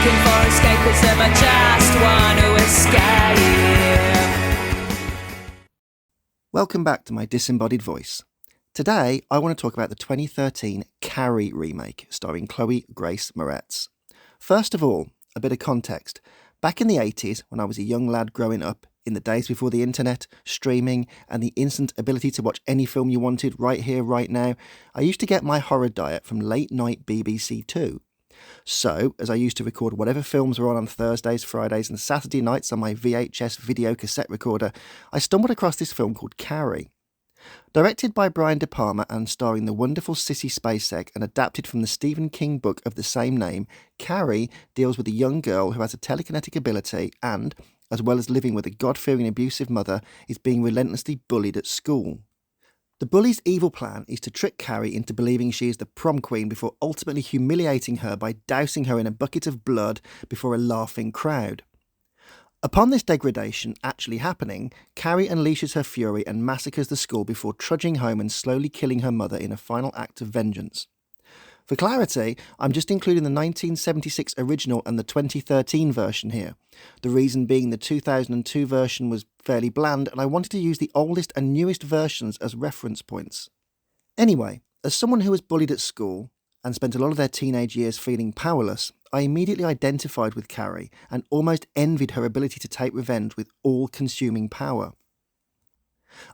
looking for escapism, I just want to escape. Welcome back to my disembodied voice. Today, I want to talk about the 2013 Carrie remake, starring Chloe Grace Moretz. First of all, a bit of context. Back in the 80s, when I was a young lad growing up, in the days before the internet, streaming, and the instant ability to watch any film you wanted right here, right now, I used to get my horror diet from late-night BBC Two. So, as I used to record whatever films were on Thursdays, Fridays, and Saturday nights on my VHS video cassette recorder, I stumbled across this film called Carrie. Directed by Brian De Palma and starring the wonderful Sissy Spacek and adapted from the Stephen King book of the same name, Carrie deals with a young girl who has a telekinetic ability and, as well as living with a God-fearing abusive mother, is being relentlessly bullied at school. The bully's evil plan is to trick Carrie into believing she is the prom queen before ultimately humiliating her by dousing her in a bucket of blood before a laughing crowd. Upon this degradation actually happening, Carrie unleashes her fury and massacres the school before trudging home and slowly killing her mother in a final act of vengeance. For clarity, I'm just including the 1976 original and the 2013 version here. The reason being the 2002 version was fairly bland and I wanted to use the oldest and newest versions as reference points. Anyway, as someone who was bullied at school and spent a lot of their teenage years feeling powerless, I immediately identified with Carrie and almost envied her ability to take revenge with all-consuming power.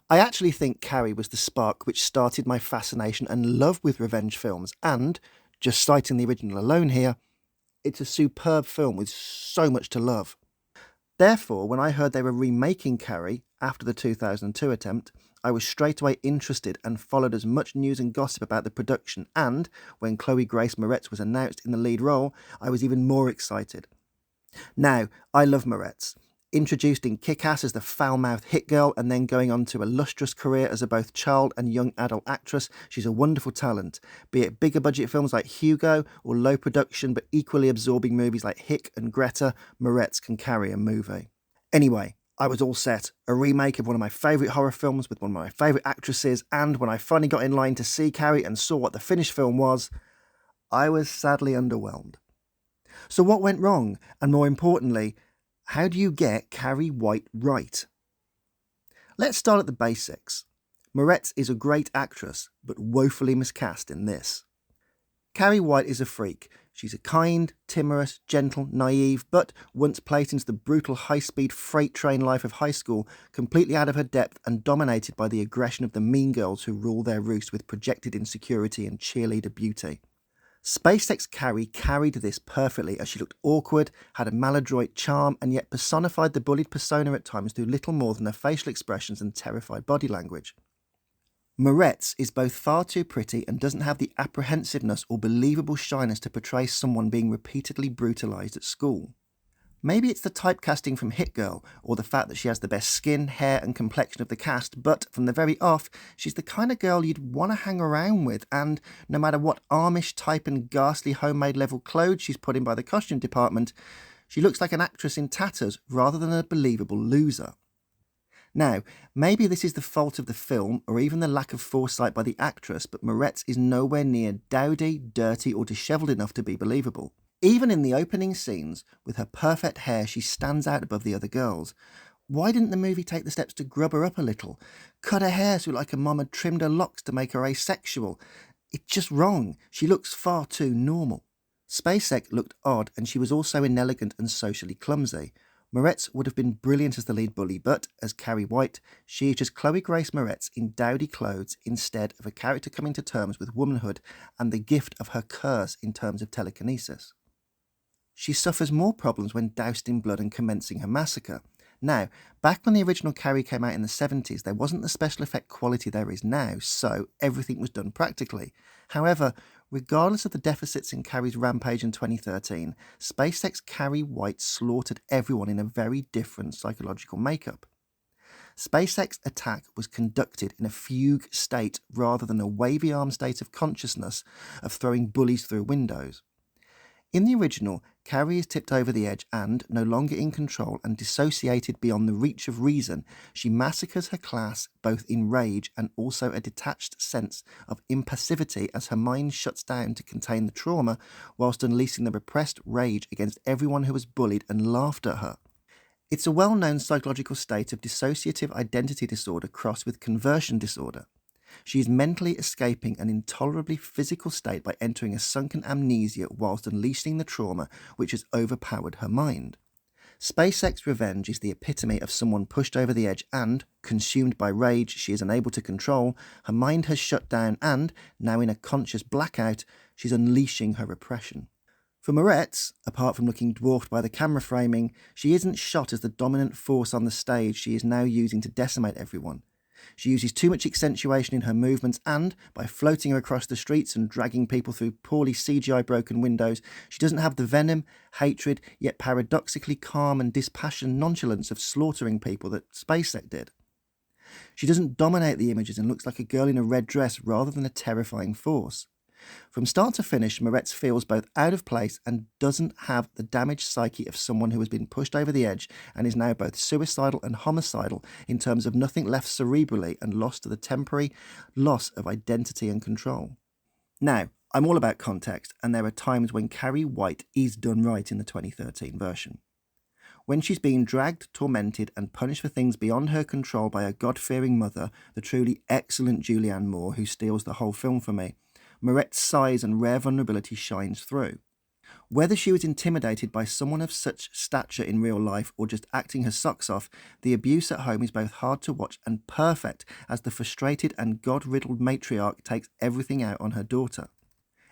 I actually think Carrie was the spark which started my fascination and love with revenge films, and, just citing the original alone here, it's a superb film with so much to love. Therefore, when I heard they were remaking Carrie after the 2002 attempt, I was straight away interested and followed as much news and gossip about the production, and when Chloe Grace Moretz was announced in the lead role, I was even more excited. Now, I love Moretz. Introduced in Kick-Ass as the foul-mouthed hit girl and then going on to a lustrous career as a both child and young adult actress, she's a wonderful talent, be it bigger budget films like Hugo or low production but equally absorbing movies like Hick and Greta, Moretz can carry a movie. Anyway, I was all set, a remake of one of my favourite horror films with one of my favourite actresses, and when I finally got in line to see Carrie and saw what the finished film was, I was sadly underwhelmed. So what went wrong? And more importantly, how do you get Carrie White right? Let's start at the basics. Moretz is a great actress, but woefully miscast in this. Carrie White is a freak. She's a kind, timorous, gentle, naive, but once placed into the brutal high-speed freight train life of high school, completely out of her depth and dominated by the aggression of the mean girls who rule their roost with projected insecurity and cheerleader beauty. SpaceX Carrie carried this perfectly as she looked awkward, had a maladroit charm, and yet personified the bullied persona at times through little more than her facial expressions and terrified body language. Moretz is both far too pretty and doesn't have the apprehensiveness or believable shyness to portray someone being repeatedly brutalised at school. Maybe it's the typecasting from Hit Girl, or the fact that she has the best skin, hair and complexion of the cast, but from the very off, she's the kind of girl you'd want to hang around with, and no matter what Amish type and ghastly homemade level clothes she's put in by the costume department, she looks like an actress in tatters rather than a believable loser. Now, maybe this is the fault of the film, or even the lack of foresight by the actress, but Moretz is nowhere near dowdy, dirty or dishevelled enough to be believable. Even in the opening scenes, with her perfect hair, she stands out above the other girls. Why didn't the movie take the steps to grub her up a little? Cut her hair so like her mum had trimmed her locks to make her asexual. It's just wrong. She looks far too normal. Spacek looked odd, and she was also inelegant and socially clumsy. Moretz would have been brilliant as the lead bully, but, as Carrie White, she is just Chloe Grace Moretz in dowdy clothes instead of a character coming to terms with womanhood and the gift of her curse in terms of telekinesis. She suffers more problems when doused in blood and commencing her massacre. Now, back when the original Carrie came out in the 70s, there wasn't the special effect quality there is now, so everything was done practically. However, regardless of the deficits in Carrie's rampage in 2013, SpaceX Carrie White slaughtered everyone in a very different psychological makeup. SpaceX's attack was conducted in a fugue state rather than a wavy arm state of consciousness of throwing bullies through windows. In the original, Carrie is tipped over the edge and, no longer in control and dissociated beyond the reach of reason, she massacres her class both in rage and also a detached sense of impassivity as her mind shuts down to contain the trauma whilst unleashing the repressed rage against everyone who has bullied and laughed at her. It's a well-known psychological state of dissociative identity disorder crossed with conversion disorder. She is mentally escaping an intolerably physical state by entering a sunken amnesia whilst unleashing the trauma which has overpowered her mind. SpaceX Revenge is the epitome of someone pushed over the edge and, consumed by rage she is unable to control, her mind has shut down and, now in a conscious blackout, she's unleashing her repression. For Moretz, apart from looking dwarfed by the camera framing, she isn't shot as the dominant force on the stage she is now using to decimate everyone. She uses too much accentuation in her movements and, by floating her across the streets and dragging people through poorly CGI broken windows, she doesn't have the venom, hatred, yet paradoxically calm and dispassionate nonchalance of slaughtering people that SpaceX did. She doesn't dominate the images and looks like a girl in a red dress rather than a terrifying force. From start to finish, Moretz feels both out of place and doesn't have the damaged psyche of someone who has been pushed over the edge and is now both suicidal and homicidal in terms of nothing left cerebrally and lost to the temporary loss of identity and control. Now, I'm all about context, and there are times when Carrie White is done right in the 2013 version. When she's being dragged, tormented, and punished for things beyond her control by a God-fearing mother, the truly excellent Julianne Moore, who steals the whole film for me, Moretz's size and rare vulnerability shines through. Whether she was intimidated by someone of such stature in real life or just acting her socks off, the abuse at home is both hard to watch and perfect as the frustrated and God-riddled matriarch takes everything out on her daughter.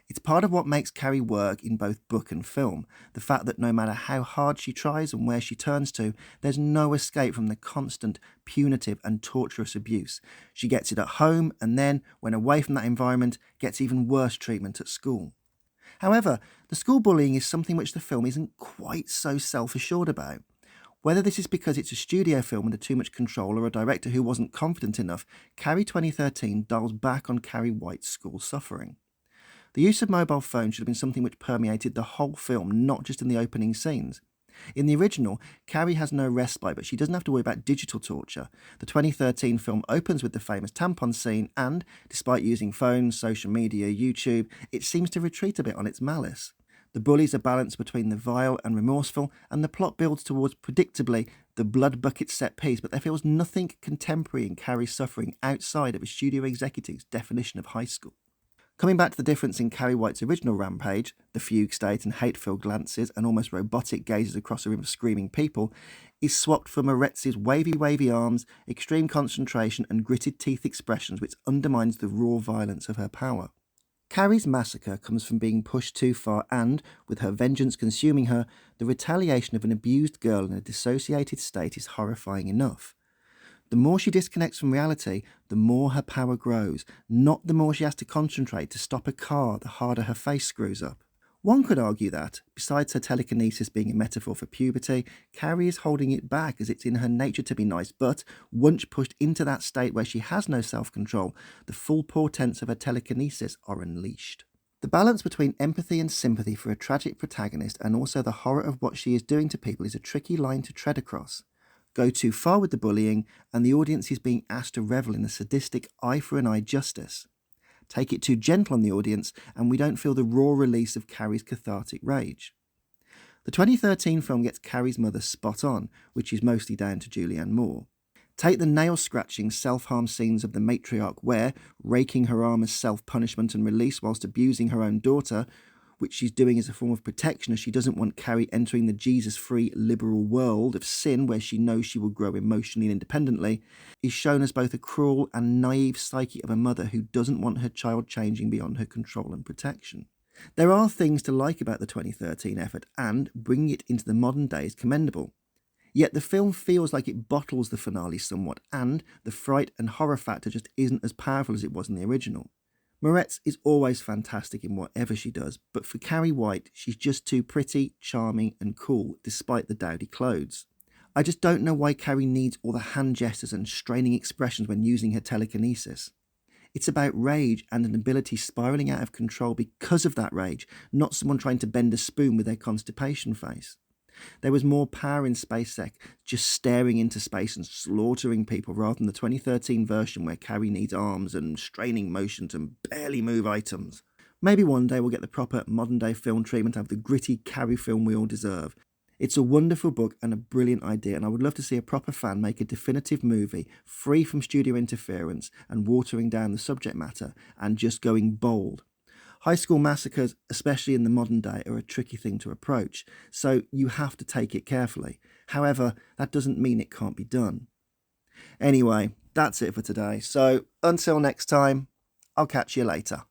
It's part of what makes Carrie work in both book and film, the fact that no matter how hard she tries and where she turns to, there's no escape from the constant, punitive and torturous abuse. She gets it at home and then, when away from that environment, gets even worse treatment at school. However, the school bullying is something which the film isn't quite so self-assured about. Whether this is because it's a studio film under too much control or a director who wasn't confident enough, Carrie 2013 dials back on Carrie White's school suffering. The use of mobile phones should have been something which permeated the whole film, not just in the opening scenes. In the original, Carrie has no respite, but she doesn't have to worry about digital torture. The 2013 film opens with the famous tampon scene and, despite using phones, social media, YouTube, it seems to retreat a bit on its malice. The bullies are balanced between the vile and remorseful, and the plot builds towards, predictably, the blood bucket set piece, but there feels nothing contemporary in Carrie's suffering outside of a studio executive's definition of high school. Coming back to the difference in Carrie White's original rampage, the fugue state and hate-filled glances and almost robotic gazes across a room of screaming people, is swapped for Moretz's wavy arms, extreme concentration and gritted teeth expressions which undermines the raw violence of her power. Carrie's massacre comes from being pushed too far and, with her vengeance consuming her, the retaliation of an abused girl in a dissociated state is horrifying enough. The more she disconnects from reality, the more her power grows, not the more she has to concentrate to stop a car the harder her face screws up. One could argue that, besides her telekinesis being a metaphor for puberty, Carrie is holding it back as it's in her nature to be nice, but once pushed into that state where she has no self-control, the full portents of her telekinesis are unleashed. The balance between empathy and sympathy for a tragic protagonist and also the horror of what she is doing to people is a tricky line to tread across. Go too far with the bullying, and the audience is being asked to revel in the sadistic eye-for-an-eye justice. Take it too gentle on the audience, and we don't feel the raw release of Carrie's cathartic rage. The 2013 film gets Carrie's mother spot on, which is mostly down to Julianne Moore. Take the nail-scratching self-harm scenes of the matriarch where, raking her arm as self-punishment and release whilst abusing her own daughter, which she's doing as a form of protection as she doesn't want Carrie entering the Jesus-free liberal world of sin where she knows she will grow emotionally and independently, is shown as both a cruel and naive psyche of a mother who doesn't want her child changing beyond her control and protection. There are things to like about the 2013 effort, and bringing it into the modern day is commendable. Yet the film feels like it bottles the finale somewhat, and the fright and horror factor just isn't as powerful as it was in the original. Moretz is always fantastic in whatever she does, but for Carrie White, she's just too pretty, charming and cool despite the dowdy clothes. I just don't know why Carrie needs all the hand gestures and straining expressions when using her telekinesis. It's about rage and an ability spiralling out of control because of that rage, not someone trying to bend a spoon with their constipation face. There was more power in SpaceX just staring into space and slaughtering people rather than the 2013 version where Carrie needs arms and straining motion to barely move items. Maybe one day we'll get the proper modern day film treatment of the gritty Carrie film we all deserve. It's a wonderful book and a brilliant idea, and I would love to see a proper fan make a definitive movie free from studio interference and watering down the subject matter and just going bold. High school massacres, especially in the modern day, are a tricky thing to approach, so you have to take it carefully. However, that doesn't mean it can't be done. Anyway, that's it for today, so until next time, I'll catch you later.